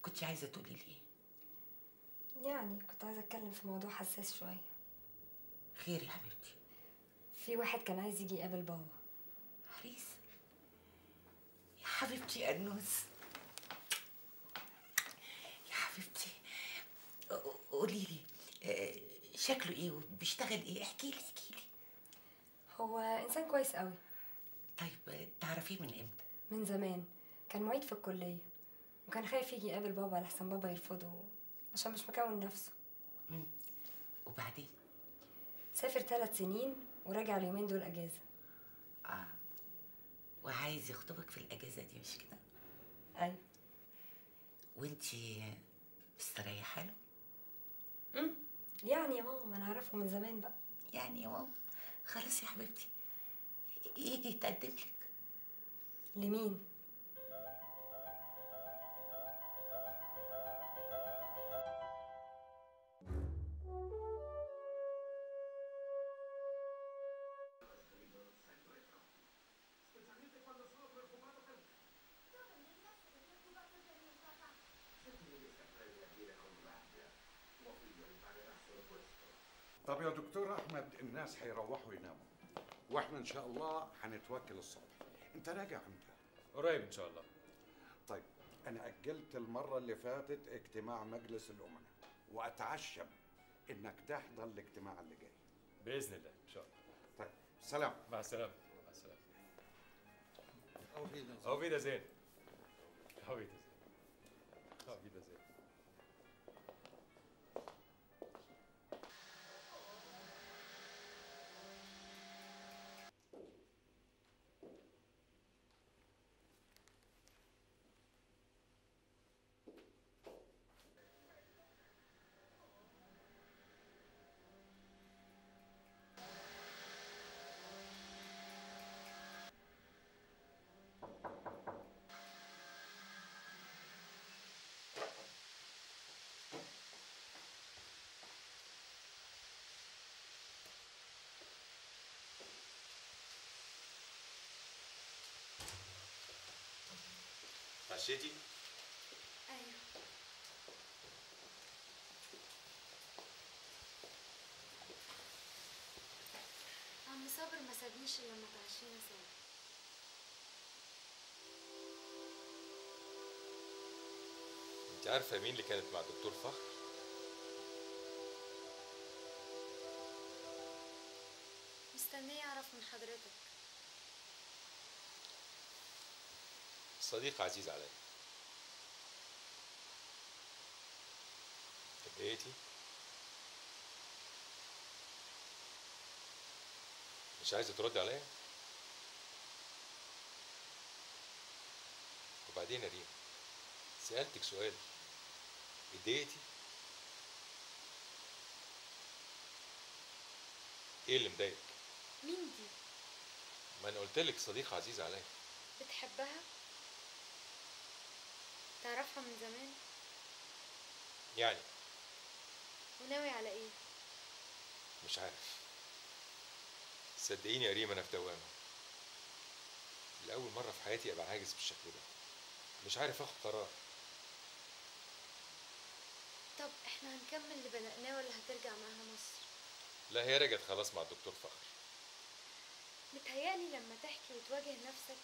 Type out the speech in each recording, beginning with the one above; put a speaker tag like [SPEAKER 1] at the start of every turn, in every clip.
[SPEAKER 1] كنت عايزه تقولي لي ايه؟
[SPEAKER 2] يعني كنت عايزه اتكلم في موضوع حساس شويه.
[SPEAKER 1] خير يا حبيبتي؟
[SPEAKER 2] في واحد كان عايز يجي يقابل بابا.
[SPEAKER 1] عريس؟ يا حبيبتي يا انوس، يا حبيبتي قولي لي شكله ايه وبيشتغل ايه؟ احكي لي احكي لي.
[SPEAKER 2] هو انسان كويس قوي.
[SPEAKER 1] طيب تعرفيه من امتى؟
[SPEAKER 2] من زمان، كان معيد في الكليه وكان خايف يجي يقابل بابا لحسن بابا يرفضه عشان مش مكون نفسه.
[SPEAKER 1] وبعدين؟
[SPEAKER 2] سافر 3 سنين ورجع اليومين دول اجازه.
[SPEAKER 1] وعايز يخطبك في الاجازه دي مش كده؟
[SPEAKER 2] ايوه.
[SPEAKER 1] وانتي مستريحه له؟
[SPEAKER 2] يعني يا ماما ما نعرفه من زمان بقى.
[SPEAKER 1] يعني يا ماما خلاص يا حبيبتي يجي يتقدم لك.
[SPEAKER 2] لمين؟
[SPEAKER 3] طب يا دكتور احمد، الناس هيروحوا يناموا واحنا ان شاء الله هنتوكل الصبح. انت راجع امتى؟
[SPEAKER 4] قريب ان شاء الله.
[SPEAKER 3] طيب انا اجلت المره اللي فاتت اجتماع مجلس الامناء واتعشم انك تحضر الاجتماع اللي جاي
[SPEAKER 4] باذن الله ان شاء الله.
[SPEAKER 3] طيب سلام.
[SPEAKER 4] مع السلامه. مع السلامه.
[SPEAKER 3] Auf
[SPEAKER 4] Wiedersehen. Auf Wiedersehen. Auf Wiedersehen. عشيتي؟
[SPEAKER 5] ايوه. عم صابر ما سابنيش الا لما اتعشينا سوا.
[SPEAKER 4] انت عارفه مين اللي كانت مع الدكتور فخر؟
[SPEAKER 5] مستنيه اعرف من حضرتك.
[SPEAKER 4] صديق عزيز عليا. اتضايقتي؟ مش عايزه تردي عليا؟ وبعدين يا ريم، سألتك سؤال، اتضايقتي؟ ايه اللي مضايقك؟
[SPEAKER 5] مين دي؟
[SPEAKER 4] ما انا قلتلك صديق عزيز عليا.
[SPEAKER 5] بتحبها؟ تعرفها من زمان؟
[SPEAKER 4] يعني
[SPEAKER 5] وناوي على ايه؟
[SPEAKER 4] مش عارف. صدقيني يا ريم انا في دوامه. لاول مره في حياتي ابقى عاجز بالشكل ده، مش عارف اخد قرار.
[SPEAKER 5] طب احنا هنكمل اللي بدأناه ولا هترجع معاها مصر؟
[SPEAKER 4] لا هي رجعت خلاص مع الدكتور فخر.
[SPEAKER 5] متهيألي لما تحكي وتواجه نفسك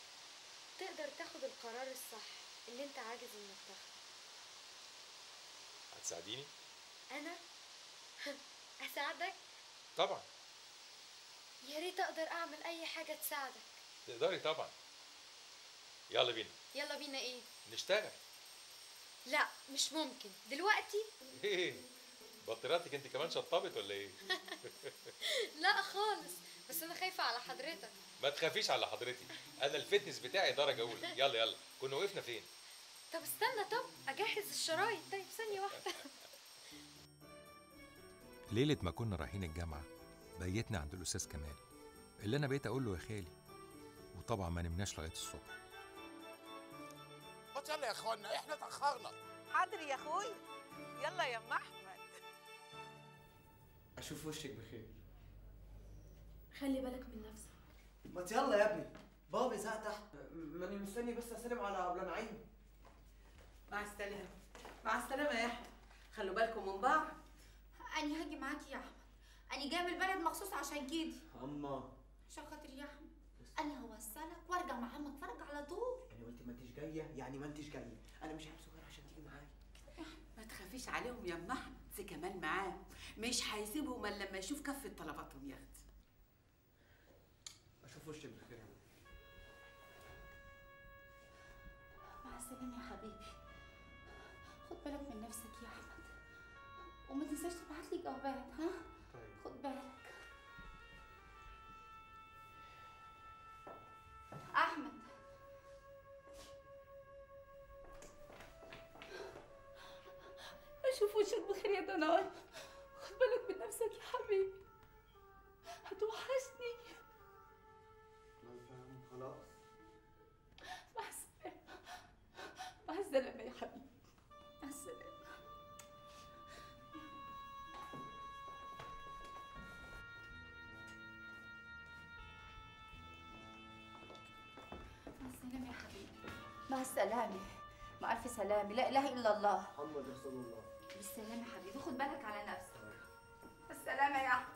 [SPEAKER 5] تقدر تاخد القرار الصح اللي انت عاجز انك تاخده.
[SPEAKER 4] هتساعديني؟
[SPEAKER 5] انا؟ اساعدك؟
[SPEAKER 4] طبعا.
[SPEAKER 5] يا ريت اقدر اعمل اي حاجة تساعدك.
[SPEAKER 4] تقدري طبعا. يلا بينا.
[SPEAKER 5] يلا بينا ايه؟
[SPEAKER 4] نشتغل.
[SPEAKER 5] لا مش ممكن دلوقتي.
[SPEAKER 4] ايه بطارياتك انت كمان شطبت ولا ايه؟
[SPEAKER 5] لا خالص، بس انا خايفة على حضرتك.
[SPEAKER 4] ما تخافيش على حضرتي، انا الفتنس بتاعي درجه اولى. يلا يلا، كنا وقفنا فين؟
[SPEAKER 5] طب استنى، طب اجهز الشرايط. طيب ثانية واحدة.
[SPEAKER 6] ليلة ما كنا رايحين الجامعة بيتنا عند الأستاذ كمال اللي أنا بقيت أقول له يا خالي، وطبعا ما نمناش لغاية الصبح.
[SPEAKER 7] ما يلا يا اخوانا احنا اتأخرنا.
[SPEAKER 8] حاضر يا اخويا، يلا يا ام احمد.
[SPEAKER 9] اشوف وشك بخير.
[SPEAKER 5] خلي بالك من نفسك.
[SPEAKER 9] ما يلا يا ابني، بابا زهق تحت. ماني مستني بس اسلم على ابو نعيم.
[SPEAKER 8] مع السلامة. مع السلامه يا احمد، خلوا بالكم من بعض.
[SPEAKER 10] أنا هاجي معاكي يا أحمد، أنا جاية من البلد مخصوص عشان كده.
[SPEAKER 9] اما
[SPEAKER 10] عشان خاطر يا أحمد أنا هوصلك وأرجع مع عمك فرج على طول.
[SPEAKER 9] يعني قلت ما انتش جايه، يعني ما انتش جايه، انا مش عارف صغير عشان تيجي معايا.
[SPEAKER 8] ما تخافيش عليهم يا ام احمد، سي كمال معاه مش هيسيبهم الا لما يشوف كفه طلباتهم يا اختي.
[SPEAKER 9] اشوف وشك بخير يا ولد.
[SPEAKER 10] مع السلامة يا حبيبي، خد بالك من نفسك يا أحمد، وما تنساش تبعت لي جوابات. ها؟
[SPEAKER 9] طيب
[SPEAKER 10] خد بالك. أحمد أشوف وشك بخير يا دناي، خد بالك من نفسك يا حبيبي، هتوحشني.
[SPEAKER 9] ما فاهم خلاص.
[SPEAKER 10] مع السلامة، مع السلامة يا حبيبي، مع السلامة. مع السلامة يا حبيبي، مع السلامة، مع ألف سلامة، لا إله إلا الله
[SPEAKER 9] محمد رسول الله.
[SPEAKER 10] بالسلامة يا حبيبي، خد بالك على نفسك. بالسلامة يا أحمد.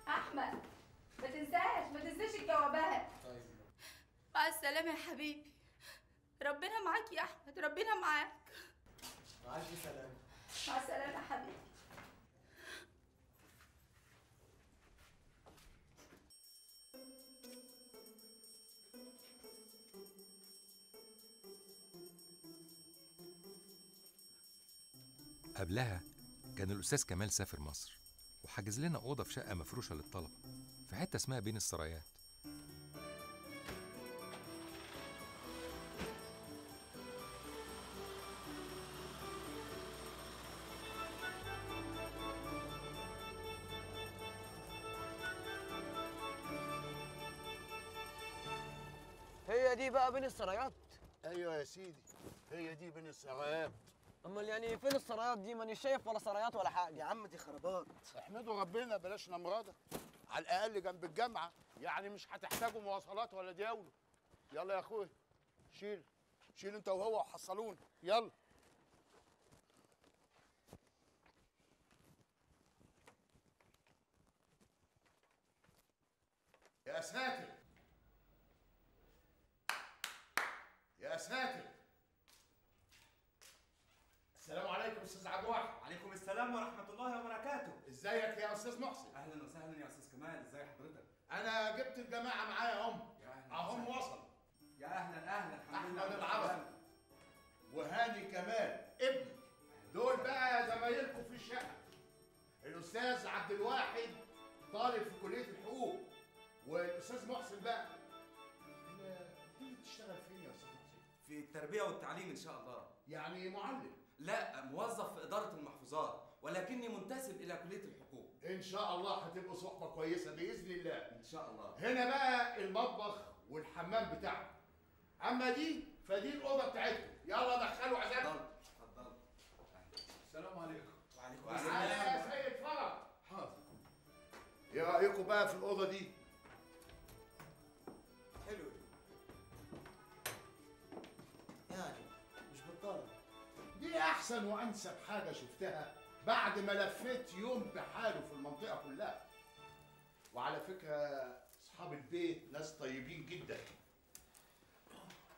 [SPEAKER 10] أحمد ما تنساش الجوابات.
[SPEAKER 9] طيب
[SPEAKER 10] مع السلامة يا حبيبي، ربنا معاك يا أحمد، ربنا معاك.
[SPEAKER 9] مع الف سلامه.
[SPEAKER 10] مع السلامة يا حبيبي.
[SPEAKER 6] قبلها كان الأستاذ كمال سافر مصر وحجز لنا أوضة في شقة مفروشة للطلبة في حتة اسمها بين السرايات.
[SPEAKER 11] هي دي بقى بين السرايات؟
[SPEAKER 7] ايوه يا سيدي، هي دي بين السرايات.
[SPEAKER 11] امال يعني فين السرايات دي؟ مانيش شايف ولا سرايات ولا حاجه.
[SPEAKER 9] يا عم دي خرابات.
[SPEAKER 7] احمدوا ربنا بلاش نمرضة، على الاقل جنب الجامعه، يعني مش هتحتاجوا مواصلات ولا دياولوا. يلا يا اخويا شيل انت وهو وحصلوني، يلا. يا ساتر يا ساتر. السلام عليكم استاذ عبد الواحد.
[SPEAKER 12] عليكم السلام ورحمة الله وبركاته.
[SPEAKER 7] ازيك يا استاذ محسن؟
[SPEAKER 12] أهلا وسهلا يا أستاذ كمال، إزي حضرتك؟
[SPEAKER 7] انا جبت الجماعه معايا هم. اهم وصل.
[SPEAKER 12] يا أهلا الحمد لله.
[SPEAKER 7] احمد العربي وهاني كمال ابني، دول بقى زمايلكم في الشقه. الاستاذ عبد الواحد طالب في كليه الحقوق، والاستاذ محسن بقى انت بتشتغل فين يا استاذ محسن؟
[SPEAKER 12] في التربية والتعليم إن شاء الله.
[SPEAKER 7] يعني معلم؟
[SPEAKER 12] لا، موظف في إدارة المحفوظات، ولكني منتسب إلى كلية الحقوق.
[SPEAKER 7] ان شاء الله هتبقوا صحبه كويسه باذن الله.
[SPEAKER 12] إن شاء الله.
[SPEAKER 7] هنا بقى المطبخ والحمام بتاعكم، اما دي فدي الاوضه بتاعتكم. يلا دخلوا عزام.
[SPEAKER 12] اتفضل.
[SPEAKER 7] السلام عليكم.
[SPEAKER 12] وعليكم
[SPEAKER 7] تعالى يا سيد فرج. حاضر. ايه رايكم بقى في الاوضه دي؟
[SPEAKER 9] حلو يعني مش بطاله.
[SPEAKER 7] دي احسن وانسب حاجه شفتها بعد ما لفيت يوم بحاله في المنطقه كلها. وعلى فكره اصحاب البيت ناس طيبين جدا،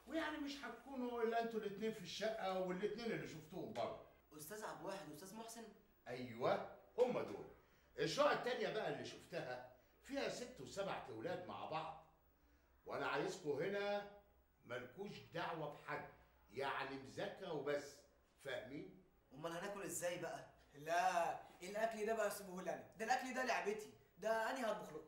[SPEAKER 7] ويعني مش هتكونوا الا انتوا الاثنين في الشقه، والاثنين اللي شفتوهم بره.
[SPEAKER 9] استاذ عبد الواحد واستاذ محسن؟
[SPEAKER 7] ايوه هم دول. الشقه التانيه بقى اللي شفتها فيها 6 و7 اولاد مع بعض، وانا عايزكم هنا مالكوش دعوه بحد، يعني مذاكره وبس، فاهمين؟
[SPEAKER 9] امال هناكل ازاي بقى؟
[SPEAKER 11] لا، الاكل ده بقى سيبوه لنا، ده الاكل ده لعبتي، ده انا هطبخ لكم.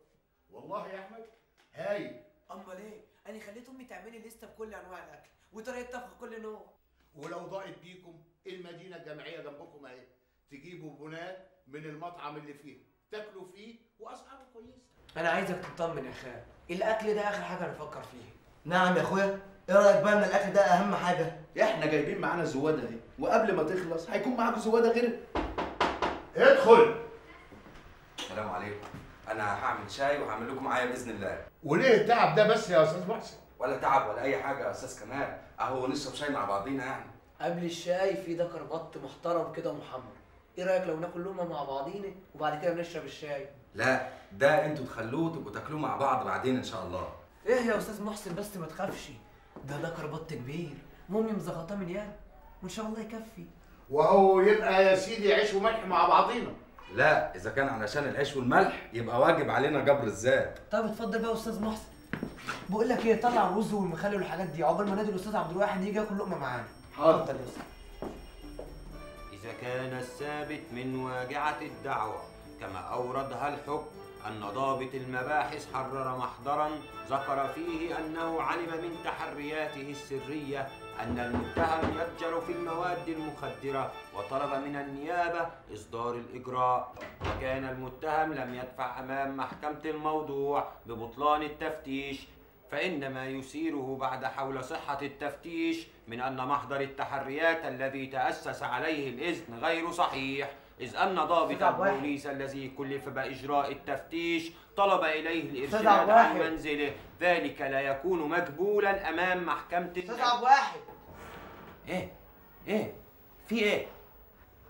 [SPEAKER 7] والله يا احمد هاي.
[SPEAKER 11] امال ايه؟ انا خليت امي تعملي لسته بكل انواع الاكل وطريقه طبخ كل نوع.
[SPEAKER 7] ولو ضاقت بيكم المدينه الجامعيه جنبكم اهي، تجيبوا بنات من المطعم اللي فيها تاكلوا فيه واسعاره كويسه.
[SPEAKER 11] انا عايزك تطمن يا خال، الاكل ده اخر حاجه نفكر فيها.
[SPEAKER 9] نعم يا اخويا، ايه رايك بقى ان الاكل ده اهم حاجه؟
[SPEAKER 13] احنا جايبين معانا الزواده دي، وقبل ما تخلص هيكون معاكم زواده غيرها.
[SPEAKER 7] ادخل.
[SPEAKER 12] السلام عليكم. انا هعمل شاي وهعمل لكم معايا باذن الله.
[SPEAKER 7] وليه التعب ده بس يا استاذ محسن؟
[SPEAKER 12] ولا تعب ولا اي حاجه يا استاذ كمال، اهو نشرب شاي مع بعضينا يعني.
[SPEAKER 11] قبل الشاي في دكر بط محترم كده ومحمر، ايه رايك لو ناكل لقمه مع بعضينا وبعد كده نشرب الشاي؟
[SPEAKER 12] لا ده انتوا تخلوه تبقوا تاكلوه مع بعض بعدين ان شاء الله.
[SPEAKER 11] ايه يا استاذ محسن بس ما تخافش، ده دكر بط كبير، مامي مزغطاه من يانا وان شاء الله يكفي.
[SPEAKER 7] وهو يبقى يا سيدي عيش وملح مع بعضينا.
[SPEAKER 12] لا اذا كان علشان العيش والملح يبقى واجب علينا جبر الذات.
[SPEAKER 11] طب اتفضل بقى يا استاذ محسن. بقول لك ايه، طلع الرز والمخلل والحاجات دي عقبال ما نادي الاستاذ عبد الواحد يجي ياكل لقمه معانا.
[SPEAKER 7] حاضر.
[SPEAKER 11] اتفضل يا استاذ.
[SPEAKER 14] إذا كان الثابت من واجعة الدعوة كما أوردها الحكم أن ضابط المباحث حرر محضرا ذكر فيه أنه علم من تحرياته السرية أن المتهم يتجر في المواد المخدرة وطلب من النيابة إصدار الإجراء، وكان المتهم لم يدفع أمام محكمة الموضوع ببطلان التفتيش، فإن ما يثيره بعد حول صحة التفتيش من أن محضر التحريات الذي تأسس عليه الإذن غير صحيح، إذ أن ضابط البوليس الذي كلف بإجراء التفتيش طلب إليه الإرشاد عن منزله، ذلك لا يكون مقبولا أمام محكمة.
[SPEAKER 11] استاذ عبد الواحد.
[SPEAKER 14] إيه؟ في إيه؟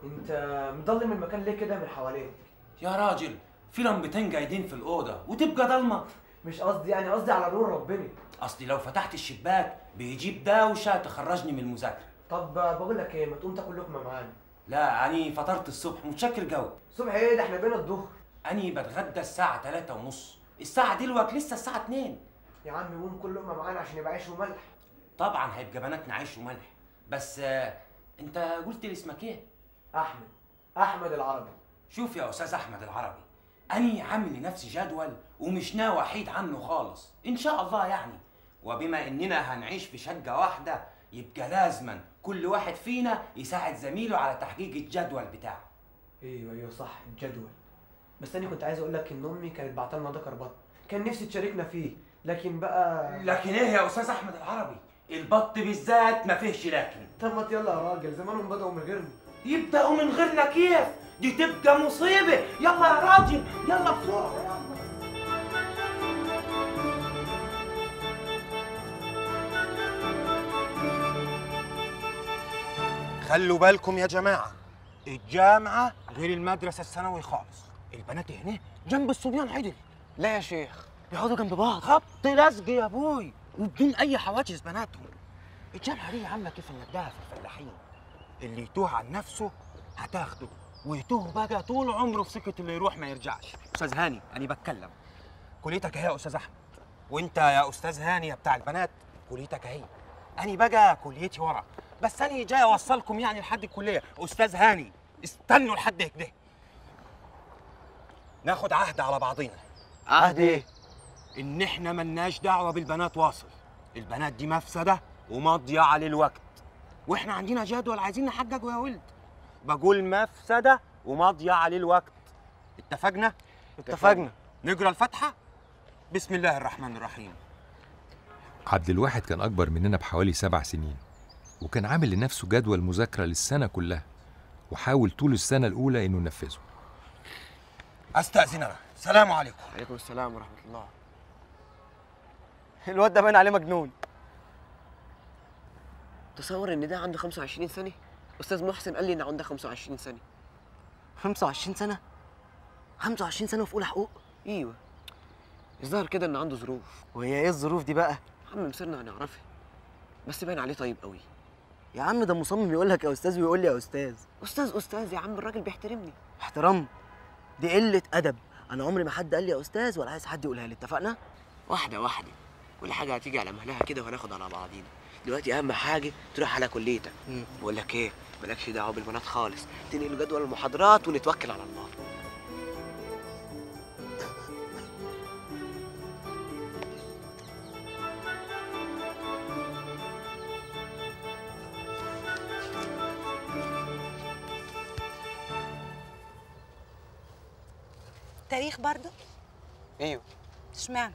[SPEAKER 11] أنت مضلم المكان ليه كده من حواليك؟
[SPEAKER 14] يا راجل في لمبتين جايدين في الأوضة وتبقى ضلمة.
[SPEAKER 11] مش قصدي يعني، قصدي على نور ربنا.
[SPEAKER 14] أصلي لو فتحت الشباك بيجيب دوشة تخرجني من المذاكرة.
[SPEAKER 11] طب بقول لك إيه، ما تقوم تاكل لقمة معانا؟
[SPEAKER 14] لا أني فطرت الصبح متشكر جو.
[SPEAKER 11] الصبح إيه ده، إحنا بين الظهر.
[SPEAKER 14] أني بتغدى الساعة 3:30، الساعة دلوقتي لسه الساعة 2.
[SPEAKER 11] يا عم قوم كل لقمة معانا عشان يبقى عيش وملح.
[SPEAKER 14] طبعا هيبقى بناتنا عيش وملح، بس أنت قلت لي اسمك إيه؟
[SPEAKER 11] أحمد العربي.
[SPEAKER 14] شوف يا أستاذ أحمد العربي، أني عامل لنفسي جدول ومش ناوي أحيد عنه خالص إن شاء الله يعني، وبما إننا هنعيش في شقة واحدة يبقى لازما كل واحد فينا يساعد زميله على تحقيق الجدول بتاعه.
[SPEAKER 11] ايوه صح الجدول، بس انا كنت عايز اقول لك ان امي كانت بعتلنا دكر بط، كان نفسي تشاركنا فيه، لكن بقى
[SPEAKER 14] لكن ايه يا استاذ احمد العربي؟ البط بالذات ما فيهش لكن.
[SPEAKER 11] طب ما يلا يا راجل، زمانهم بدأوا من غيرنا.
[SPEAKER 14] يبدأوا من غيرنا كيف؟ دي تبقى مصيبة، يلا يا راجل يلا بسرعة يلا.
[SPEAKER 15] خلوا بالكم يا جماعة، الجامعة غير المدرسة الثانوي خالص، البنات هنا جنب الصبيان عدل.
[SPEAKER 11] لا يا شيخ،
[SPEAKER 15] يقعدوا جنب بعض خبط لزق يا ابوي وبدون أي حواجز بناتهم. الجامعة دي عاملة كيف النداها في الفلاحين، اللي يتوه عن نفسه هتاخده ويتوه بقى طول عمره في سكة اللي يروح ما يرجعش. أستاذ هاني أنا بتكلم، كليتك أهي يا أستاذ أحمد، وأنت يا أستاذ هاني يا بتاع البنات كليتك أهي، أنا بقى كليتي ورا، بس أنا جاي أوصلكم يعني لحد الكلية. أستاذ هاني استنوا لحد كده، ناخد عهد على بعضينا.
[SPEAKER 11] عهد إيه؟
[SPEAKER 15] إن إحنا ملناش دعوة بالبنات واصل، البنات دي مفسدة ومضيعة للوقت، وإحنا عندنا جدول عايزين نحققه يا ولد. بقول مفسدة ومضيعة للوقت. اتفقنا؟
[SPEAKER 11] اتفقنا.
[SPEAKER 15] نقرا الفاتحة؟ بسم الله الرحمن الرحيم.
[SPEAKER 6] عبد الواحد كان أكبر مننا بحوالي 7 سنين، وكان عامل لنفسه جدول مذاكرة للسنة كلها، وحاول طول السنة الأولى إنه ينفذه.
[SPEAKER 15] أستأذن أنا، السلام عليكم.
[SPEAKER 11] وعليكم السلام ورحمة الله. الواد ده باين عليه مجنون.
[SPEAKER 16] تصور إن ده عنده 25 سنة؟ أستاذ محسن قال لي إن عنده 25 سنة.
[SPEAKER 11] 25 سنة؟
[SPEAKER 16] 25 سنة وفي أولى حقوق؟
[SPEAKER 11] ايوه.
[SPEAKER 16] الظاهر كده إن عنده ظروف.
[SPEAKER 11] وهي ايه الظروف دي بقى؟
[SPEAKER 16] عم مصيرنا هنعرفها، بس باين عليه طيب قوي.
[SPEAKER 11] يا عم ده مصمم يقول لك يا استاذ ويقول لي يا استاذ.
[SPEAKER 16] استاذ يا عم، الراجل بيحترمني.
[SPEAKER 11] احترام؟ دي قلة أدب، أنا عمري ما حد قال لي يا أستاذ ولا عايز حد يقولها لي، اتفقنا؟
[SPEAKER 16] واحدة واحدة، كل حاجة هتيجي على مهلها كده وهناخد على بعضينا. دلوقتي أهم حاجة تروح على كليتك. بقول لك إيه، مالكش دعوة بالبنات خالص، تنقل جدول المحاضرات ونتوكل على الله.
[SPEAKER 17] تاريخ برضه؟
[SPEAKER 11] ايوه.
[SPEAKER 17] اشمعنى؟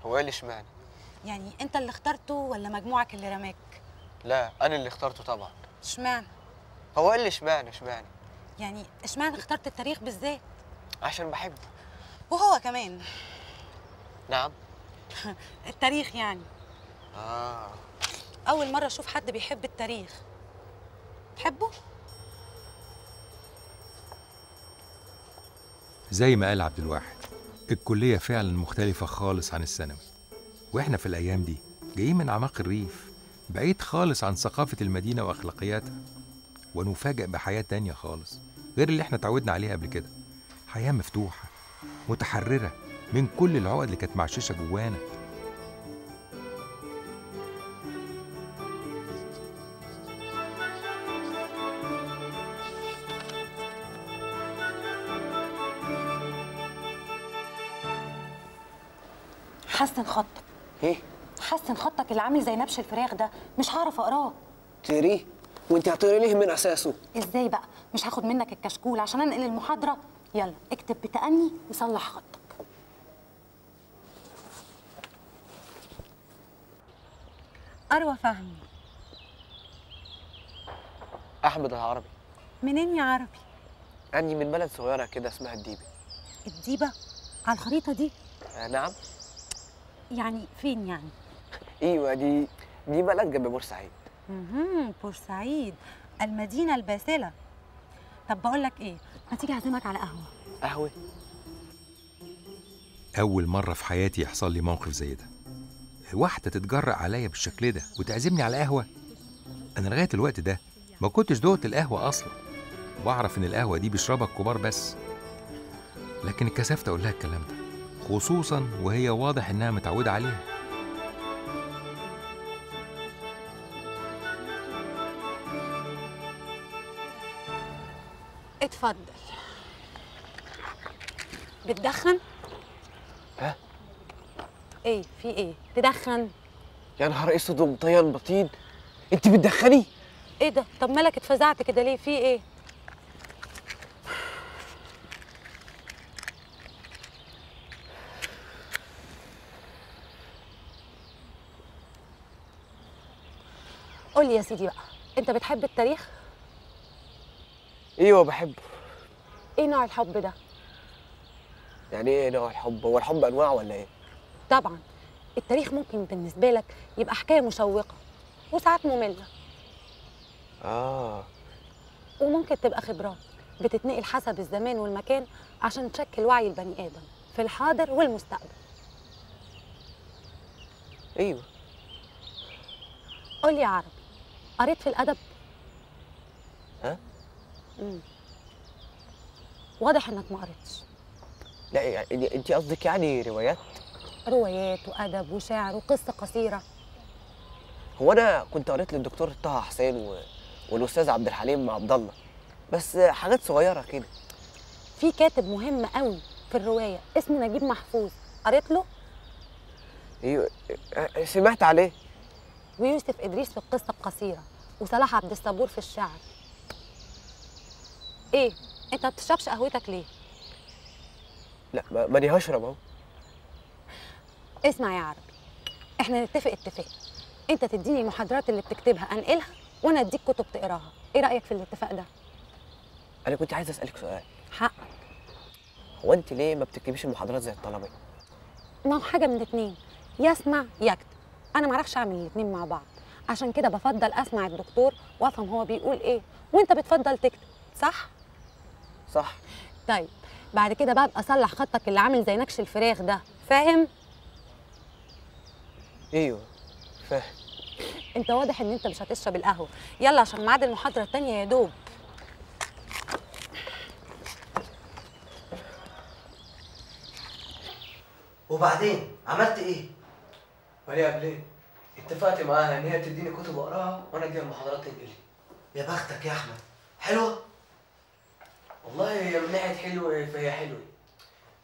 [SPEAKER 11] هو ايه اللي اشمعنى؟
[SPEAKER 17] يعني انت اللي اخترته ولا مجموعك اللي رماك؟
[SPEAKER 11] لا انا اللي اخترته طبعا.
[SPEAKER 17] اشمعنى؟
[SPEAKER 11] هو ايه اللي اشمعنى؟
[SPEAKER 17] يعني اشمعنى اخترت التاريخ بالذات؟
[SPEAKER 11] عشان بحبه.
[SPEAKER 17] وهو كمان.
[SPEAKER 16] نعم.
[SPEAKER 17] التاريخ يعني.
[SPEAKER 16] اه.
[SPEAKER 17] اول مره اشوف حد بيحب التاريخ. تحبه؟
[SPEAKER 6] زي ما قال عبد الواحد، الكلية فعلا مختلفة خالص عن الثانوي، واحنا في الأيام دي جايين من أعماق الريف، بعيد خالص عن ثقافة المدينة وأخلاقياتها، ونفاجئ بحياة تانية خالص غير اللي احنا اتعودنا عليها قبل كده. حياة مفتوحة متحررة من كل العقد اللي كانت معششة جوانا.
[SPEAKER 17] حسن خطك.
[SPEAKER 16] ايه؟
[SPEAKER 17] حسن خطك اللي عامل زي نبش الفراخ ده، مش هعرف اقراه.
[SPEAKER 16] تقريه؟ وانت هتقري ليه من اساسه؟
[SPEAKER 17] ازاي بقى؟ مش هاخد منك الكشكول عشان انقل المحاضره؟ يلا اكتب بتأني وصلح خطك. أروى فهمي.
[SPEAKER 16] احمد العربي.
[SPEAKER 17] منين يا عربي؟
[SPEAKER 16] اني من بلد صغيره كده اسمها الديبه.
[SPEAKER 17] الديبه؟ على الخريطه دي؟
[SPEAKER 16] نعم.
[SPEAKER 17] يعني فين يعني؟
[SPEAKER 16] ايوه دي بلد جنب بورسعيد.
[SPEAKER 17] بورسعيد، المدينه الباسله. طب بقول لك ايه، ما تيجي اعزمك على قهوه؟
[SPEAKER 16] قهوه؟
[SPEAKER 6] أول مرة في حياتي يحصل لي موقف زي ده، واحدة تتجرأ عليا بالشكل ده وتعزمني على قهوة. أنا لغاية الوقت ده ما كنتش دقت القهوة أصلا، وأعرف إن القهوة دي بيشربها الكبار بس، لكن اتكسفت أقول لها الكلام ده، خصوصا وهي واضح إنها متعودة عليها.
[SPEAKER 17] اتفضل. بتدخن؟
[SPEAKER 16] ها؟
[SPEAKER 17] ايه في ايه؟ تدخن؟
[SPEAKER 16] يا نهار اسود ومطيان بطين، انت بتدخني؟
[SPEAKER 17] ايه ده؟ طب مالك اتفزعت كده ليه؟ في ايه؟ قولي يا سيدي بقى، انت بتحب التاريخ؟
[SPEAKER 16] ايوه بحبه.
[SPEAKER 17] ايه نوع الحب ده؟
[SPEAKER 16] يعني ايه نوع الحب؟ هو الحب انواع ولا ايه؟
[SPEAKER 17] طبعا التاريخ ممكن بالنسبه لك يبقى حكايه مشوقه وساعات ممله، وممكن تبقى خبرات بتتنقل حسب الزمان والمكان عشان تشكل وعي البني ادم في الحاضر والمستقبل.
[SPEAKER 16] ايوه.
[SPEAKER 17] قولي يا عربي، قريت في الادب؟
[SPEAKER 16] ها؟
[SPEAKER 17] واضح انك ما قريتش.
[SPEAKER 16] لا يعني انت قصدك يعني روايات
[SPEAKER 17] وادب وشعر وقصه قصيره.
[SPEAKER 16] هو انا كنت قريت للدكتور طه حسين والاستاذ عبد الحليم عبد الله، بس حاجات صغيره كده.
[SPEAKER 17] في كاتب مهم قوي في الروايه اسمه نجيب محفوظ، قريت له؟
[SPEAKER 16] ايوه سمعت عليه.
[SPEAKER 17] ويوسف ادريس في القصه القصيره، وصلاح عبد الصبور في الشعر. ايه انت ما بتشربش قهوتك ليه؟
[SPEAKER 16] لا ماني هشرب اهو.
[SPEAKER 17] اسمع يا عربي، احنا نتفق اتفاق، انت تديني المحاضرات اللي بتكتبها انقلها، وانا اديك كتب تقراها. ايه رايك في الاتفاق ده؟
[SPEAKER 16] انا كنت عايز اسالك سؤال.
[SPEAKER 17] حقك.
[SPEAKER 16] هو انت ليه ما بتكتبيش المحاضرات زي الطلبه؟
[SPEAKER 17] ما هو حاجه من الاتنين، يسمع يكتب. انا ما اعرفش اعمل الاتنين مع بعض، عشان كده بفضل اسمع الدكتور وافهم هو بيقول ايه، وانت بتفضل تكتب، صح؟
[SPEAKER 16] صح.
[SPEAKER 17] طيب بعد كده بقى ابقى اصلح خطك اللي عامل زي نكش الفراخ ده، فاهم؟
[SPEAKER 16] ايوه فاهم.
[SPEAKER 17] انت واضح ان انت مش هتشرب القهوه، يلا عشان ميعاد المحاضره التانيه يا دوب.
[SPEAKER 9] وبعدين عملت ايه؟
[SPEAKER 11] مالي يا بليه، اتفقت معاها ان هي تديني كتب اقراها وانا اديها المحاضرات تنقلي.
[SPEAKER 9] يا بختك يا احمد. حلوه؟
[SPEAKER 11] والله هي من ناحيه حلوه فهي حلوه،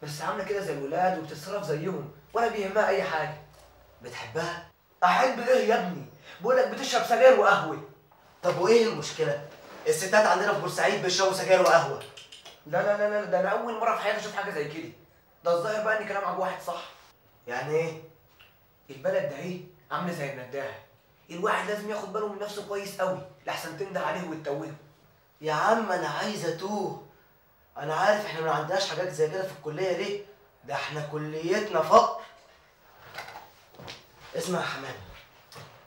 [SPEAKER 11] بس عامله كده زي الولاد وبتتصرف زيهم ولا بيهمها اي حاجه.
[SPEAKER 9] بتحبها؟ احب ايه يا ابني؟ بقول لك بتشرب سجاير وقهوه. طب وايه المشكله؟ الستات عندنا في بورسعيد بيشربوا سجاير وقهوه.
[SPEAKER 11] لا ده انا اول مره في حياتي اشوف حاجه زي كده. ده الظاهر بقى ان كلام عبد واحد صح.
[SPEAKER 9] يعني ايه؟
[SPEAKER 11] البلد ده ايه عامله زي النداهه، الواحد لازم ياخد باله من نفسه كويس قوي لحسن تنده عليه وتتوهه.
[SPEAKER 9] يا عم انا عايز اتوه. انا عارف احنا ما عندناش حاجات زي كده في الكليه ليه، ده احنا كليتنا فقر. اسمع يا حمام،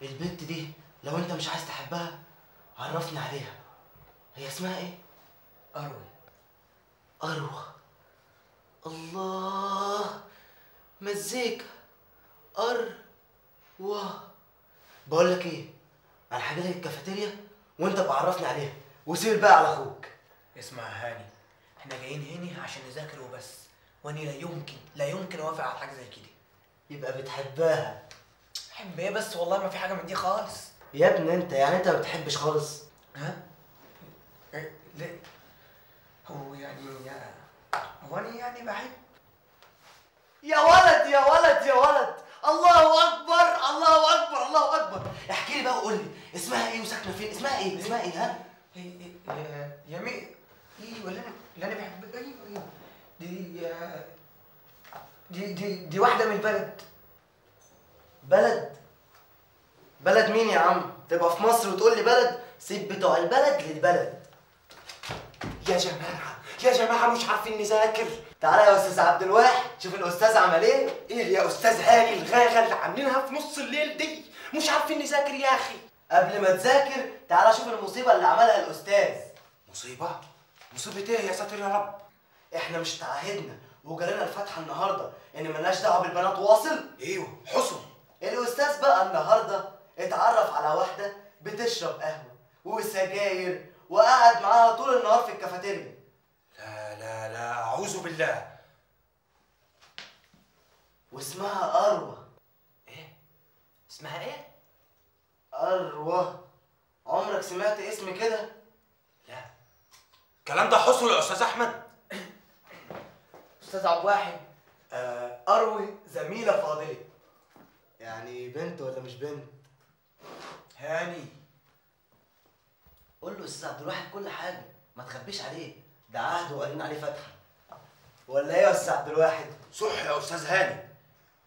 [SPEAKER 9] البنت دي لو انت مش عايز تحبها عرفني عليها. هي اسمها ايه؟
[SPEAKER 11] أروى.
[SPEAKER 9] أروى. الله، مزيكا. أروى. بقول لك ايه، انا هجيلك الكافيتيريا وانت بقى عرفني عليها، وسيب بقى على اخوك.
[SPEAKER 11] اسمع يا هاني، احنا جايين هنا عشان نذاكر وبس، واني لا يمكن اوافق على حاجه زي كده.
[SPEAKER 9] يبقى بتحبها.
[SPEAKER 11] بحب ايه بس؟ والله ما في حاجه من دي خالص.
[SPEAKER 9] يا ابني انت يعني انت ما بتحبش خالص؟
[SPEAKER 11] ها؟ إيه؟ ليه؟ هو انا يعني بحب.
[SPEAKER 9] يا ولد يا ولد يا ولد، الله اكبر الله اكبر الله اكبر. احكي لي بقى وقول لي اسمها ايه وساكنه فين؟ اسمها ايه؟ اسمها ايه؟ ها؟
[SPEAKER 11] يا مي ايوه اللي انا بحب. ايوه دي واحده من البلد.
[SPEAKER 9] بلد مين يا عم؟ تبقى في مصر وتقول لي بلد؟ سيب بتوع البلد للبلد.
[SPEAKER 15] يا جماعه مش عارفين نذاكر.
[SPEAKER 9] تعالى يا استاذ عبد الواحد، شوف الاستاذ عمل ايه.
[SPEAKER 15] ايه يا استاذ هاني الغاغه اللي عاملينها في نص الليل دي؟ مش عارفين نذاكر يا اخي.
[SPEAKER 9] قبل ما تذاكر تعالى شوف المصيبه اللي عملها الاستاذ.
[SPEAKER 15] مصيبه؟ مصيبه ايه يا ساتر يا رب؟
[SPEAKER 9] احنا مش تعهدنا وجرينا الفاتحه النهارده ان ملناش دعوه بالبنات واصل؟
[SPEAKER 15] ايوه حصل.
[SPEAKER 9] الاستاذ بقى النهارده اتعرف على واحده بتشرب قهوه وسجاير وقعد معاها طول النهار في الكافيتيريا.
[SPEAKER 15] لا اعوذ بالله.
[SPEAKER 9] واسمها أروى.
[SPEAKER 15] ايه؟ اسمها ايه؟
[SPEAKER 9] أروى. عمرك سمعت اسم كده؟
[SPEAKER 15] لا. الكلام ده حصل يا استاذ احمد؟
[SPEAKER 9] استاذ عبد الواحد، أروى زميله فاضله. يعني بنت ولا مش بنت؟
[SPEAKER 11] هاني
[SPEAKER 9] قول له استاذ عبد الواحد كل حاجه، ما تخبيش عليه، ده عهد وقالين عليه فتحه. ولا ايه يا استاذ عبد الواحد؟
[SPEAKER 15] صح يا استاذ هاني.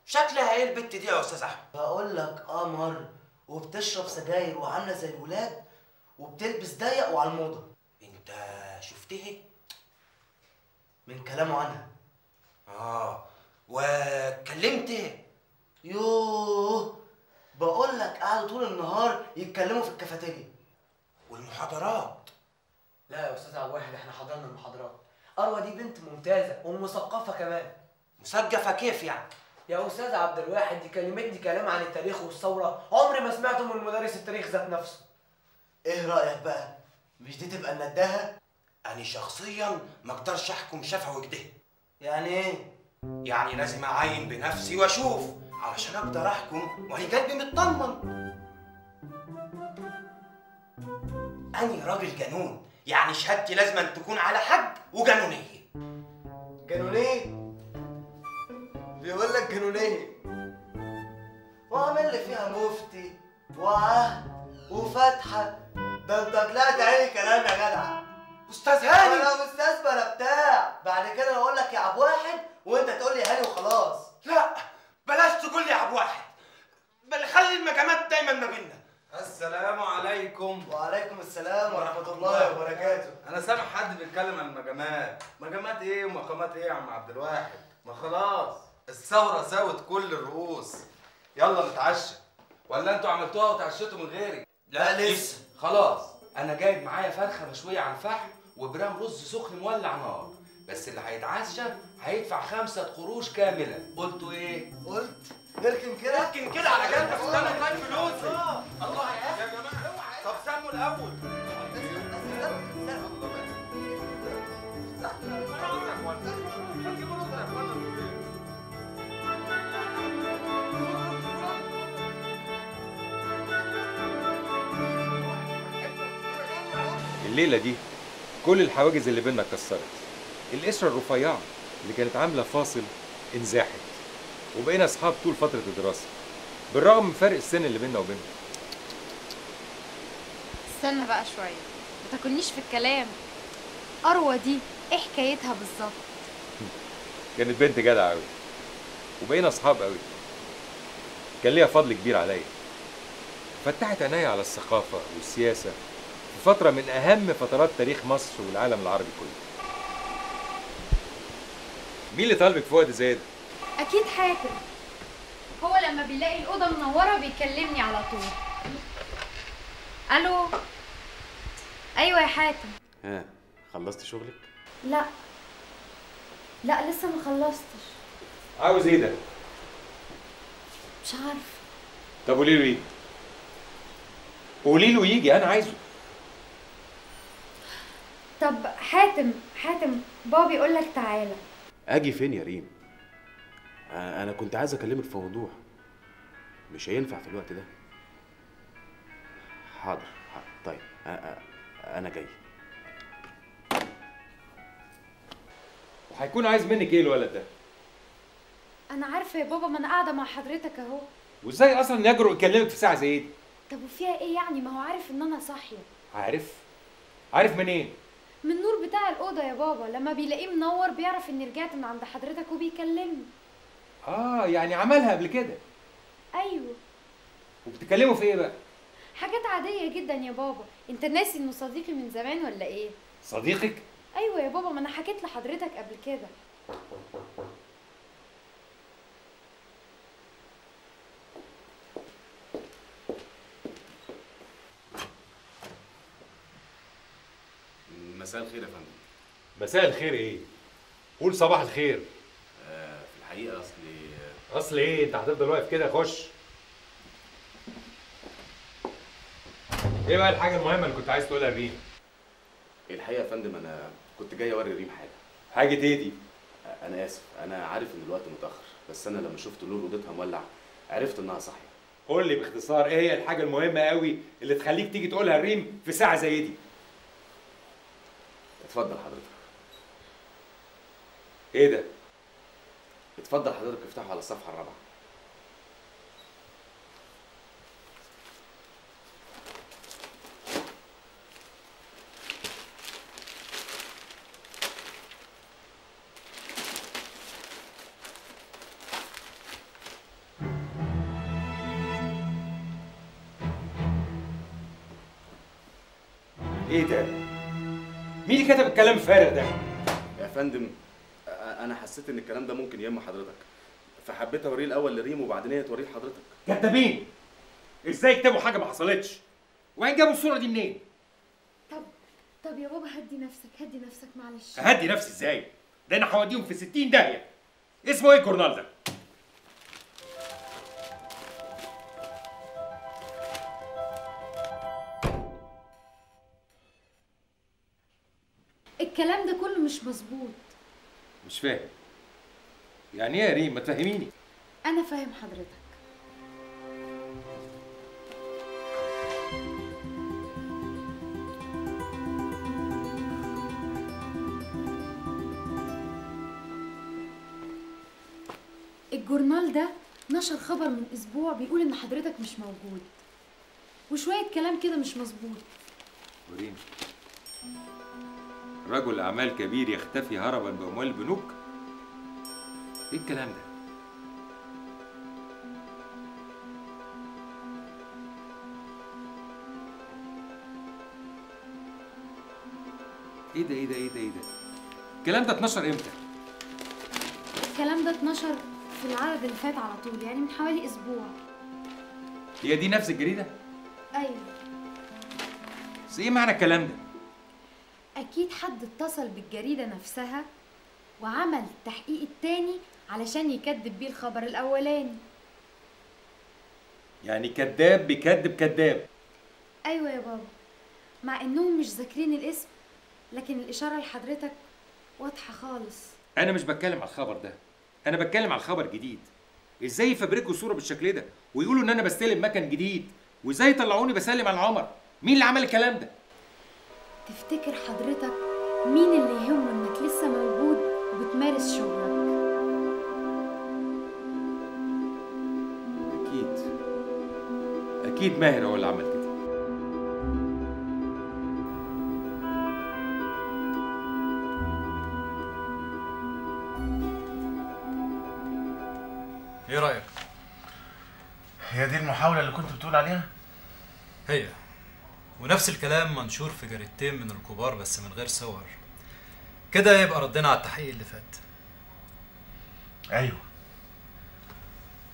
[SPEAKER 15] شكلها ايه البت دي يا استاذ احمد؟
[SPEAKER 9] بقول لك قمر، وبتشرب سجاير وعامله زي الولاد وبتلبس ضيق وعلى الموضه.
[SPEAKER 15] انت شفتها؟
[SPEAKER 9] من كلامه عنها.
[SPEAKER 15] وكلمت؟
[SPEAKER 9] يوه، بقول لك قعدوا طول النهار يتكلموا في الكافيتيريا.
[SPEAKER 15] والمحاضرات؟
[SPEAKER 11] لا يا استاذ عبد الواحد، احنا حضرنا المحاضرات. أروى دي بنت ممتازه ومثقفه كمان.
[SPEAKER 15] مثقفه كيف يعني؟
[SPEAKER 11] يا استاذ عبد الواحد دي كلمتني كلام عن التاريخ والثوره عمري ما سمعته من مدرس التاريخ ذات نفسه.
[SPEAKER 9] ايه رايك بقى؟ مش دي تبقى النداهه؟
[SPEAKER 15] انا شخصيا ما اقدرش احكم شفوي كده.
[SPEAKER 9] يعني ايه؟
[SPEAKER 15] يعني لازم اعاين بنفسي واشوف علشان اقدر احكم وهي قلبي مطمن. أنا راجل جنون، يعني شهادتي لازم أن تكون على حد وجنونية.
[SPEAKER 9] جنونية؟ بيقول لك جنونية وعامل لي فيها مفتي وعهد وفتحة. ده انت طلعت عيني كلام يا جدع.
[SPEAKER 15] أستاذ هاني.
[SPEAKER 9] أنا أستاذ بلا بتاع، بعد كده أنا أقول لك يا عبد واحد وأنت تقول لي هاني وخلاص.
[SPEAKER 15] لا بلاش تقول لي يا عبد واحد، بل خلي المجامات دايما ما بيننا.
[SPEAKER 12] السلام عليكم.
[SPEAKER 9] وعليكم السلام ورحمة الله وبركاته.
[SPEAKER 12] أنا سامع حد بيتكلم عن المجامات، مجامات إيه ومقامات إيه يا عم عبد الواحد؟ ما خلاص الثورة ساوت كل الرؤوس. يلا نتعشى، ولا أنتوا عملتوها وتعشيتوا من غيري؟
[SPEAKER 15] لا لسه.
[SPEAKER 12] خلاص أنا جايب معايا فرخة مشوية على الفحم وبرام رز سخن مولع نار، بس اللي هيتعشى هيدفع 5 قروش كاملة. قلتوا إيه؟
[SPEAKER 9] قلت اركن كده.
[SPEAKER 15] اركن كده على جنب، استنى طيب فلوسي.
[SPEAKER 12] الله يا جماعة. طب سموا الأول.
[SPEAKER 6] الليلة دي كل الحواجز اللي بينا اتكسرت. القشرة الرفيعة اللي كانت عاملة فاصل انزاحت، وبقينا اصحاب طول فترة الدراسة بالرغم من فرق السن اللي بينا وبينهم.
[SPEAKER 5] استنى بقى شوية، ما تاكلنيش في الكلام. أروى دي ايه حكايتها بالظبط؟
[SPEAKER 6] كانت بنت جدعة قوي وبقينا اصحاب قوي. كان ليها فضل كبير عليا، فتحت عينيا على الثقافة والسياسة في فترة من أهم فترات تاريخ مصر والعالم العربي كله. مين اللي طالبك في وقت زي ده؟
[SPEAKER 5] اكيد حاتم. هو لما بيلاقي الاوضه منوره بيكلمني على طول. الو. ايوه يا حاتم.
[SPEAKER 18] ها خلصت شغلك؟
[SPEAKER 5] لا لسه ما خلصتش.
[SPEAKER 6] عاوز ايه ده؟
[SPEAKER 5] مش عارفه.
[SPEAKER 6] طب قولي له ايه؟ قولي له يجي، انا عايزه.
[SPEAKER 5] طب حاتم بابا بيقول لك تعالى.
[SPEAKER 18] اجي فين يا ريم؟ انا كنت عايز اكلمك في موضوع مش هينفع في الوقت ده. حاضر طيب انا جاي.
[SPEAKER 6] وهيكون عايز منك ايه الولد ده؟
[SPEAKER 5] انا عارفه يا بابا، ما انا قاعده مع حضرتك اهو.
[SPEAKER 6] وازاي اصلا يجرؤ يكلمك في ساعه زي دي؟
[SPEAKER 5] طب وفيها ايه يعني؟ ما هو عارف ان انا صاحيه.
[SPEAKER 6] عارف منين؟
[SPEAKER 5] من النور بتاع الاوضه يا بابا، لما بيلاقيه منور بيعرف اني رجعت من عند حضرتك وبيكلمني.
[SPEAKER 6] يعني عملها قبل كده.
[SPEAKER 5] ايوه.
[SPEAKER 6] وبتكلموا في ايه بقى؟
[SPEAKER 5] حاجات عاديه جدا يا بابا. انت ناسي انه صديقي من زمان ولا ايه؟
[SPEAKER 6] صديقك؟
[SPEAKER 5] ايوه يا بابا، ما انا حكيت لحضرتك قبل كده.
[SPEAKER 18] مساء الخير يا فندم.
[SPEAKER 6] مساء الخير ايه؟ قول صباح الخير.
[SPEAKER 18] في الحقيقه
[SPEAKER 6] اصل ايه؟ انت هتفضل واقف كده؟ خش. ايه بقى الحاجه المهمه اللي كنت عايز تقولها لريم؟
[SPEAKER 18] الحقيقه يا فندم انا كنت جاي اوري ريم
[SPEAKER 6] حاجه ايه دي؟
[SPEAKER 18] انا اسف، انا عارف ان الوقت متاخر، بس انا لما شفت نور اوضتها مولع عرفت انها صاحيه.
[SPEAKER 6] قول لي باختصار ايه هي الحاجه المهمه قوي اللي تخليك تيجي تقولها لريم في ساعه زي دي؟
[SPEAKER 18] اتفضل حضرتك.
[SPEAKER 6] ايه ده؟
[SPEAKER 18] اتفضل حضرتك افتحه على الصفحه الرابعه.
[SPEAKER 6] ايه ده؟ مين اللي كتب الكلام الفارغ ده؟
[SPEAKER 18] يا فندم انا حسيت ان الكلام ده ممكن يهم حضرتك، فحبيت اوريه الاول لريم وبعدين هي توريه لحضرتك.
[SPEAKER 6] كدابين! ازاي يكتبوا حاجه ما حصلتش؟ وين جابوا الصوره دي منين؟
[SPEAKER 5] طب يا بابا هدي نفسك معلش.
[SPEAKER 6] هدي نفسي ازاي؟ ده انا هوديهم في 60 داهيه. اسمه ايه الجورنال ده؟
[SPEAKER 5] الكلام ده كله مش مظبوط.
[SPEAKER 6] مش فاهم. يعني ايه يا ريم؟ ما تفهميني.
[SPEAKER 5] انا فاهم حضرتك. الجورنال ده نشر خبر من اسبوع بيقول ان حضرتك مش موجود، وشويه كلام كده مش مظبوط.
[SPEAKER 6] وريم، رجل اعمال كبير يختفي هربا باموال البنوك؟ ايه الكلام ده؟ ايه ده؟ الكلام ده اتنشر امتى؟
[SPEAKER 5] الكلام ده اتنشر في العدد اللي فات على طول، يعني من حوالي اسبوع.
[SPEAKER 6] هي دي نفس الجريده؟
[SPEAKER 5] ايوه.
[SPEAKER 6] بس ايه معنى الكلام ده؟
[SPEAKER 5] اكيد حد اتصل بالجريده نفسها وعمل التحقيق التاني علشان يكذب بيه الخبر الاولاني.
[SPEAKER 6] يعني كذاب بيكذب كذاب.
[SPEAKER 5] ايوه يا بابا، مع انهم مش ذاكرين الاسم لكن الاشاره لحضرتك واضحه خالص.
[SPEAKER 6] انا مش بتكلم على الخبر ده، انا بتكلم على الخبر الجديد. ازاي يفبركوا صوره بالشكل ده ويقولوا ان انا بستلم مكن جديد، وازاي يطلعوني بسلم على عمر؟ مين اللي عمل الكلام ده؟
[SPEAKER 5] تفتكر حضرتك مين اللي يهمه انك لسه موجود وبتمارس شغلك؟
[SPEAKER 6] اكيد ماهر هو اللي عمل كده.
[SPEAKER 19] ايه رأيك؟
[SPEAKER 7] هي دي المحاولة اللي كنت بتقول عليها؟
[SPEAKER 19] هي، ونفس الكلام منشور في جريدتين من الكبار بس من غير صور. كده يبقى ردنا على التحقيق اللي فات.
[SPEAKER 7] ايوه.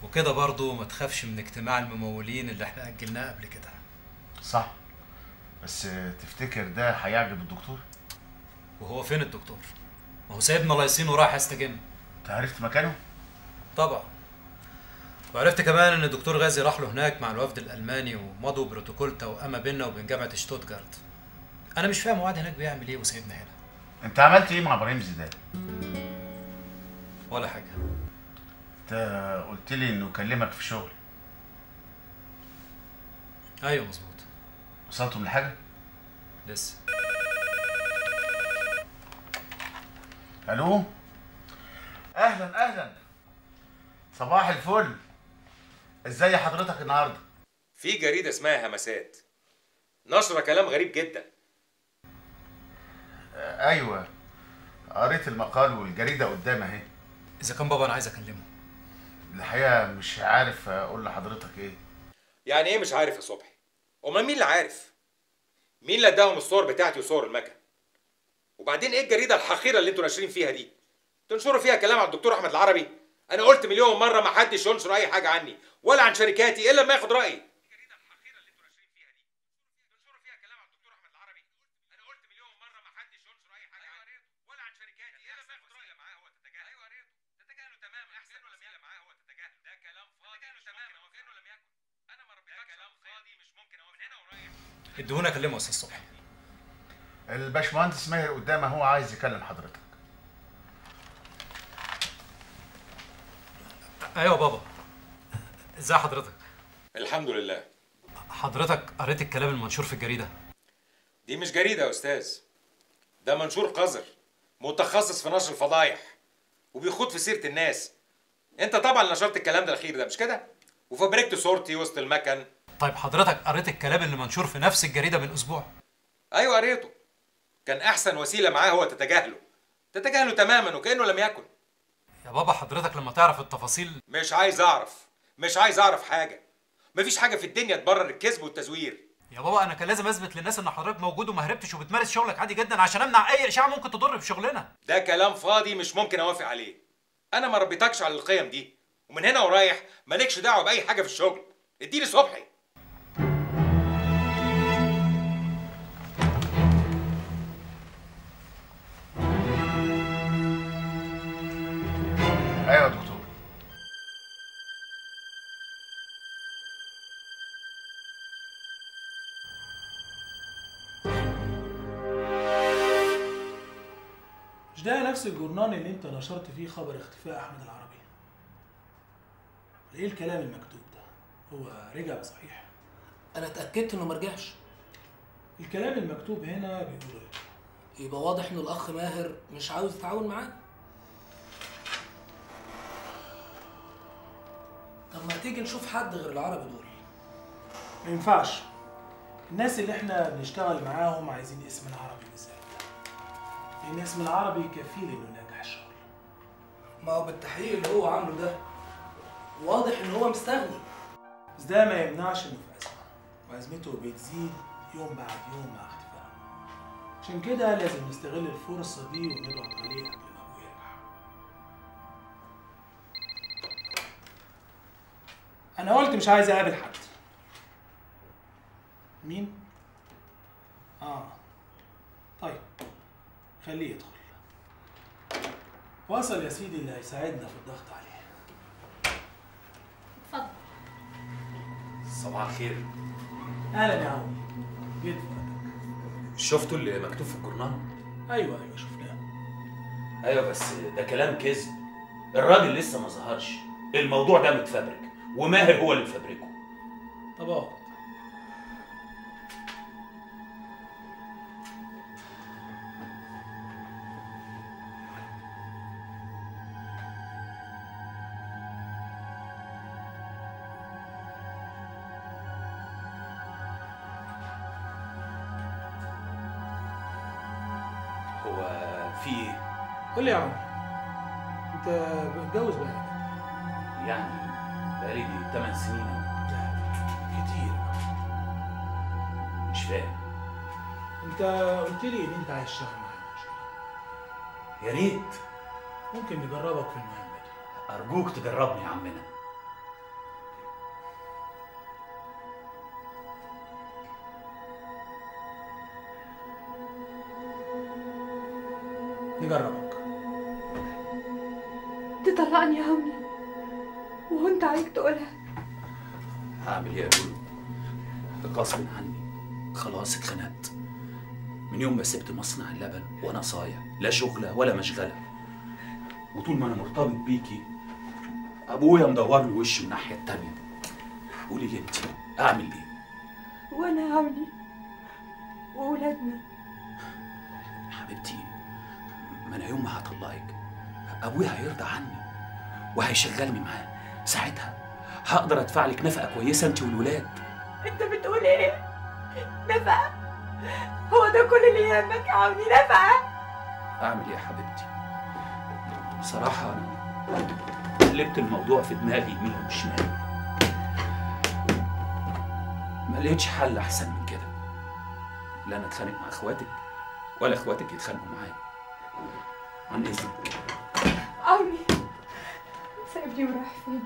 [SPEAKER 19] وكده برضو ما تخافش من اجتماع الممولين اللي احنا اجلناه قبل كده.
[SPEAKER 7] صح، بس تفتكر ده هيعجب الدكتور؟
[SPEAKER 19] وهو فين الدكتور؟ ما هو سايبنا لايصين ورايح يستجم.
[SPEAKER 7] انت عرفت مكانه؟
[SPEAKER 19] طبعا. وعرفت كمان ان الدكتور غازي راح له هناك مع الوفد الالماني ومضوا بروتوكول توأمة بيننا وبين جامعه شتوتجارت. انا مش فاهم وقعد هناك بيعمل ايه وسايبنا هنا.
[SPEAKER 7] انت عملت ايه مع ابراهيم زيدان؟
[SPEAKER 19] ولا حاجه.
[SPEAKER 7] انت قلت لي انه كلمك في شغل.
[SPEAKER 19] ايوه مظبوط.
[SPEAKER 7] وصلتوا من حاجه؟
[SPEAKER 19] لسه.
[SPEAKER 7] الو. اهلا اهلا. صباح الفل. ازاي حضرتك النهارده؟
[SPEAKER 4] في جريده اسمها همسات نشره كلام غريب جدا.
[SPEAKER 7] ايوه، قريت المقال والجريده قدامي اهي.
[SPEAKER 19] اذا كان بابا انا عايز اكلمه.
[SPEAKER 7] الحقيقه مش عارف اقول لحضرتك ايه.
[SPEAKER 4] يعني ايه مش عارف يا صبحي؟ امال مين اللي عارف؟ مين اللي اداهم الصور بتاعتي وصور المكن؟ وبعدين ايه الجريده الحقيره اللي انتوا ناشرين فيها دي؟ تنشروا فيها كلام على الدكتور احمد العربي؟ انا قلت مليون مره ما حدش ينشر اي حاجه عني ولا عن شركاتي الا لما ياخد رايي.
[SPEAKER 19] ادوني اكلمه يا استاذ صبحي.
[SPEAKER 7] الباشمهندس ماهر قدامه هو عايز يكلم حضرتك.
[SPEAKER 19] ايوه بابا. ازاي حضرتك؟
[SPEAKER 4] الحمد لله.
[SPEAKER 19] حضرتك قريت الكلام المنشور في الجريده؟
[SPEAKER 4] دي مش جريده يا استاذ، ده منشور قذر متخصص في نشر الفضايح وبيخوض في سيره الناس. انت طبعا نشرت الكلام ده الاخير ده مش كده؟ وفبركت صورتي وسط المكن.
[SPEAKER 19] طيب حضرتك قريت الكلام اللي منشور في نفس الجريده من اسبوع؟
[SPEAKER 4] ايوه قريته. كان احسن وسيله معاه هو تتجاهله تماما وكانه لم يكن.
[SPEAKER 19] يا بابا حضرتك لما تعرف التفاصيل.
[SPEAKER 4] مش عايز اعرف حاجه. مفيش حاجه في الدنيا تبرر الكذب والتزوير.
[SPEAKER 19] يا بابا انا كان لازم اثبت للناس ان حضرتك موجود وما هربتش وبتمارس شغلك عادي جدا عشان امنع اي اشاعه ممكن تضر بشغلنا.
[SPEAKER 4] ده كلام فاضي مش ممكن اوافق عليه. انا ما ربيتكش على القيم دي، ومن هنا ورايح مالكش دعوه باي حاجه في الشغل. اديني صبحي.
[SPEAKER 7] ايوه يا دكتور.
[SPEAKER 20] مش ده نفس الجورنال اللي انت نشرت فيه خبر اختفاء احمد العربي؟ ايه الكلام المكتوب ده؟ هو رجع بصحيح؟
[SPEAKER 21] انا اتاكدت انه مرجعش.
[SPEAKER 20] الكلام المكتوب هنا بيقول ايه؟
[SPEAKER 21] يبقى واضح ان الاخ ماهر مش عاوز يتعاون معانا. طب ما تيجي نشوف حد غير العربي دول.
[SPEAKER 20] ما ينفعش. الناس اللي احنا بنشتغل معاهم عايزين اسم العربي بالذات، لان اسم العربي كفيل انه ينجح الشغل.
[SPEAKER 21] ما هو بالتحقيق اللي هو عامله ده واضح ان هو مستغني.
[SPEAKER 20] بس ده ما يمنعش انه في ازمه، وازمته بتزيد يوم بعد يوم مع اختفائه. عشان كده لازم نستغل الفرصه دي ونضغط عليه قبل ما ابوه يرجع. انا قلت مش عايز اقابل حد. مين؟ طيب خليه يدخل. وصل يا سيدي اللي هيساعدنا في الضغط عليه.
[SPEAKER 5] اتفضل.
[SPEAKER 22] صباح الخير.
[SPEAKER 20] اهلا يا عمي. جيت
[SPEAKER 22] شفتوا اللي مكتوب في الجورنال؟
[SPEAKER 20] ايوه شفناه.
[SPEAKER 22] ايوه بس ده كلام كذب. الراجل لسه ما ظهرش، الموضوع ده متفبرك وماهر هو اللي مفبركه.
[SPEAKER 20] طب اقعد.
[SPEAKER 22] في ايه؟
[SPEAKER 20] قول لي يا عمر، انت متجوز بقى؟
[SPEAKER 22] يعني بقالي 8 سنين اهو.
[SPEAKER 20] كتير.
[SPEAKER 22] مش فاهم.
[SPEAKER 20] انت قلت لي ان انت عايز تشتغل معايا، مش كده؟
[SPEAKER 22] يا ريت.
[SPEAKER 20] ممكن نجربك في المهمه دي.
[SPEAKER 22] ارجوك تجربني يا عمنا.
[SPEAKER 20] نجربك.
[SPEAKER 10] تطلقني يا عوني وهو انت عليك تقولها.
[SPEAKER 22] هعمل ايه يا لولو؟ غصب عني، خلاص اتخنقت. من يوم ما سبت مصنع اللبن وانا صايع، لا شغله ولا مشغله. وطول ما انا مرتبط بيكي ابويا مدور له وشه الناحيه التانيه. قولي لي انت اعمل ايه؟
[SPEAKER 10] وانا يا عوني وولادنا.
[SPEAKER 22] حبيبتي، ما انا يوم ما هطلقك ابويا هيرضى عني وهيشغلني معاه. ساعتها هقدر ادفع لك نفقه كويسه انت والولاد.
[SPEAKER 10] انت بتقول ايه؟ نفقه؟ هو ده كل اللي يهمك يا عوني؟ نفقه؟
[SPEAKER 22] اعمل ايه يا حبيبتي؟ بصراحه انا قلبت الموضوع في دماغي يمين وشمال، ما لقيتش حل احسن من كده. لا انا اتخانق مع اخواتك ولا اخواتك يتخانقوا معايا. عن اذنك.
[SPEAKER 10] عوني سايبني ورايح فين؟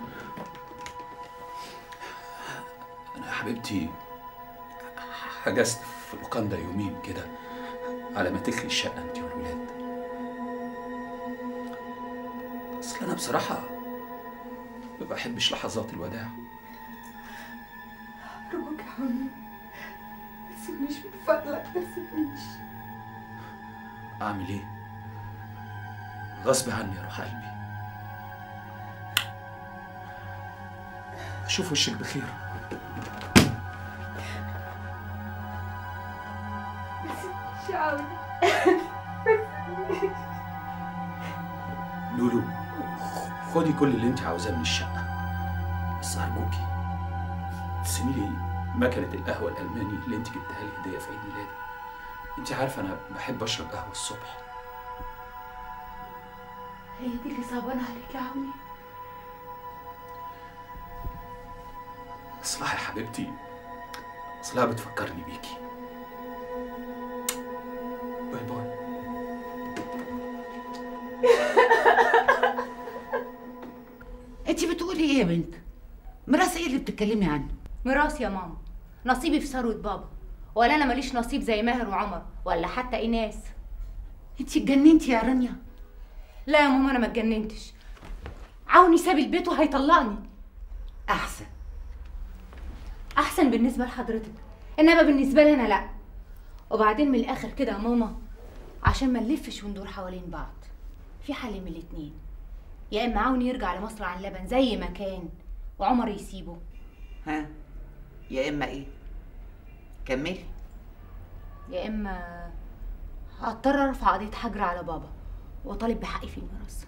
[SPEAKER 22] انا يا حبيبتي حجزت في اللوكاندا يومين كده على ما تخلي الشقه انت والولاد. اصل انا بصراحه ما بحبش لحظات الوداع.
[SPEAKER 10] أرجوك يا عوني ما تسيبنيش من فضلك، ما تسيبنيش.
[SPEAKER 22] اعمل ايه؟ غصب عني يا روح قلبي. اشوف وشك بخير.
[SPEAKER 10] ما تسيبنيش يا عوني.
[SPEAKER 22] لولو، خدي كل اللي انت عاوزاه من الشقه، بس ارجوكي تسيبي لي مكنه القهوه الالماني اللي انت جبتها لي هديه في عيد ميلادي. انت عارفه انا بحب اشرب قهوه الصبح.
[SPEAKER 10] هي دي اللي صعبانه عليك يا عوني؟
[SPEAKER 22] اصلها يا حبيبتي، اصلها بتفكرني بيكي. باي باي.
[SPEAKER 8] انت بتقولي ايه يا بنت؟ ميراث ايه اللي بتتكلمي عنه؟
[SPEAKER 5] ميراث يا ماما، نصيبي في ثروة بابا، ولا انا ماليش نصيب زي ماهر وعمر ولا حتى ايناس.
[SPEAKER 8] انت اتجننتي يا رانيا؟
[SPEAKER 5] لا يا ماما انا ما اتجننتش. عوني ساب البيت وهيطلقني. احسن بالنسبه لحضرتك، انما بالنسبه لي انا لا. وبعدين من الاخر كده يا ماما، عشان ما نلفش وندور حوالين بعض، في حل من الاتنين: يا اما عوني يرجع لمصنع اللبن زي ما كان وعمر يسيبه،
[SPEAKER 8] ها، يا اما ايه؟ كملي.
[SPEAKER 5] يا اما هضطر ارفع قضيه حجر على بابا واطالب بحقي في الميراث.